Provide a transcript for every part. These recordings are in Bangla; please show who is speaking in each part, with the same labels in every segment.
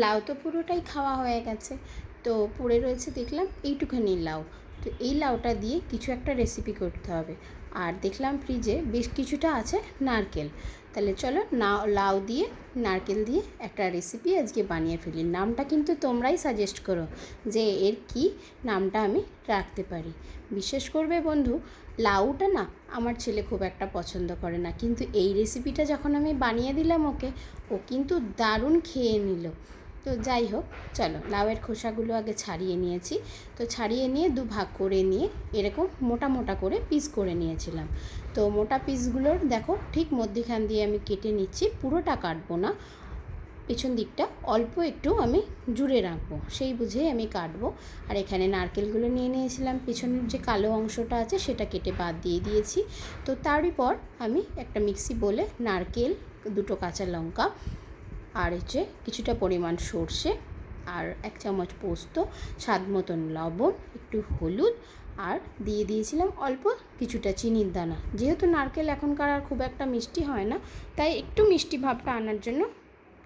Speaker 1: লাউ তো পুরোটাই খাওয়া হয়ে গেছে, তো পড়ে রয়েছে দেখলাম এইটুখানি লাউ। তো এই লাউটা দিয়ে কিছু একটা রেসিপি করতে হবে। আর দেখলাম ফ্রিজে বেশ কিছুটা আছে নারকেল। তাহলে চলো লাউ দিয়ে নারকেল দিয়ে একটা রেসিপি আজকে বানিয়ে ফেলি। নামটা কিন্তু তোমরাই সাজেস্ট করো যে এর কি নামটা আমি রাখতে পারি। বিশ্বাস করবে বন্ধু, লাউটা না আমার ছেলে খুব একটা পছন্দ করে না, কিন্তু এই রেসিপিটা যখন আমি বানিয়ে দিলাম ওকে, ও কিন্তু দারুণ খেয়ে নিল। তো যাই হোক, চলো লাউয়ের খোসাগুলো আগে ছাড়িয়ে নিয়েছি। তো ছাড়িয়ে নিয়ে দুভাগ করে নিয়ে এরকম মোটা মোটা করে পিস করে নিয়েছিলাম। তো মোটা পিসগুলোর দেখো ঠিক মধ্যিখান দিয়ে আমি কেটে নিচ্ছি, পুরোটা কাটবো না, পেছন দিকটা অল্প একটু আমি জুড়ে রাখবো, সেই বুঝেই আমি কাটবো। আর এখানে নারকেলগুলো নিয়ে নিয়েছিলাম, পেছনের যে কালো অংশটা আছে সেটা কেটে বাদ দিয়ে দিয়েছি। তো তারই পর আমি একটা মিক্সি বলে নারকেল, দুটো কাঁচা লঙ্কা, আর হচ্ছে কিছুটা পরিমাণ সর্ষে, আর 1 চামচ পোস্ত, স্বাদ মতন লবণ, একটু হলুদ, আর দিয়ে দিয়েছিলাম অল্প কিছুটা চিনির দানা। যেহেতু নারকেল এখনকার আর খুব একটা মিষ্টি হয় না, তাই একটু মিষ্টি ভাবটা আনার জন্য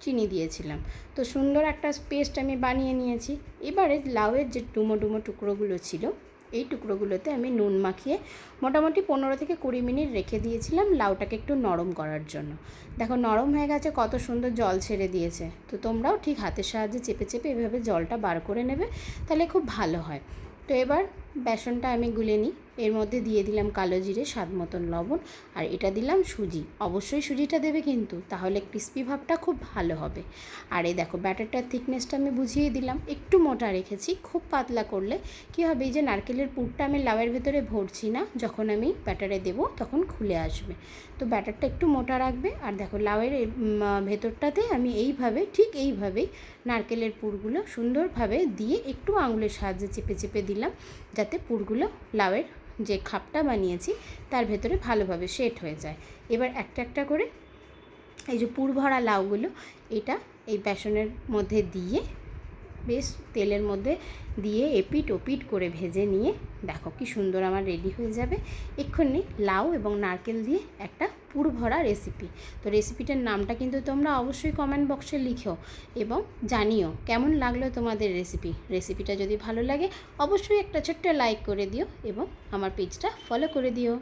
Speaker 1: চিনি দিয়েছিলাম। তো সুন্দর একটা পেস্ট আমি বানিয়ে নিয়েছি। এবারে লাউয়ের যে ডুমো ডুমো টুকরোগুলো ছিল, এই টুকরোগুলোতে আমি নুন মাখিয়ে মোটামুটি 15 থেকে 20 মিনিট রেখে দিয়েছিলাম লাউটাকে একটু নরম করার জন্য। দেখো নরম হয়ে গেছে, কত সুন্দর জল ছেড়ে দিয়েছে। তো তোমরাও ঠিক হাতের সাহায্যে চেপে চেপে এভাবে জলটা বার করে নেবে, তাহলে খুব ভালো হয়। তো এবার বেসনটা আমি গুলে নিই। এর মধ্যে দিয়ে দিলাম কালো জিরে, স্বাদ মতন লবণ, আর এটা দিলাম সুজি। অবশ্যই সুজিটা দেবে কিন্তু, তাহলে ক্রিস্পি ভাবটা খুব ভালো হবে। আর এই দেখো ব্যাটারটার থিকনেসটা আমি বুঝিয়ে দিলাম, একটু মোটা রেখেছি। খুব পাতলা করলে কী হবে, এই যে নারকেলের পুরটা আমি লাউয়ের ভেতরে ভরছি না, যখন আমি ব্যাটারে দেবো তখন খুলে আসবে। তো ব্যাটারটা একটু মোটা রাখবে। আর দেখো লাউয়ের ভেতরটাতে আমি এইভাবে, ঠিক এইভাবেই নারকেলের পুরগুলো সুন্দরভাবে দিয়ে একটু আঙুলের সাহায্যে চেপে চেপে দিলাম, যাতে পুরগুলো লাউয়ের যে খাপটা বানিয়েছি তার ভেতরে ভালোভাবে সেট হয়ে যায়। এবার একটা একটা করে এই যে পুর ভরা লাউগুলো, এটা এই বেসনের মধ্যে দিয়ে বেশ তেলের মধ্যে দিয়ে এপিট ওপিট করে ভেজে নিয়ে দেখো কি সুন্দর আমার রেডি হয়ে যাবে এক্ষুনি লাউ এবং নারকেল দিয়ে একটা পুর ভরা রেসিপি। তো রেসিপিটার নামটা কিন্তু তোমরা অবশ্যই কমেন্ট বক্সে লিখো এবং জানিও কেমন লাগলো তোমাদের রেসিপিটা যদি ভালো লাগে অবশ্যই একটা ছোট্ট লাইক করে দিও এবং আমার পেজটা ফলো করে দিও।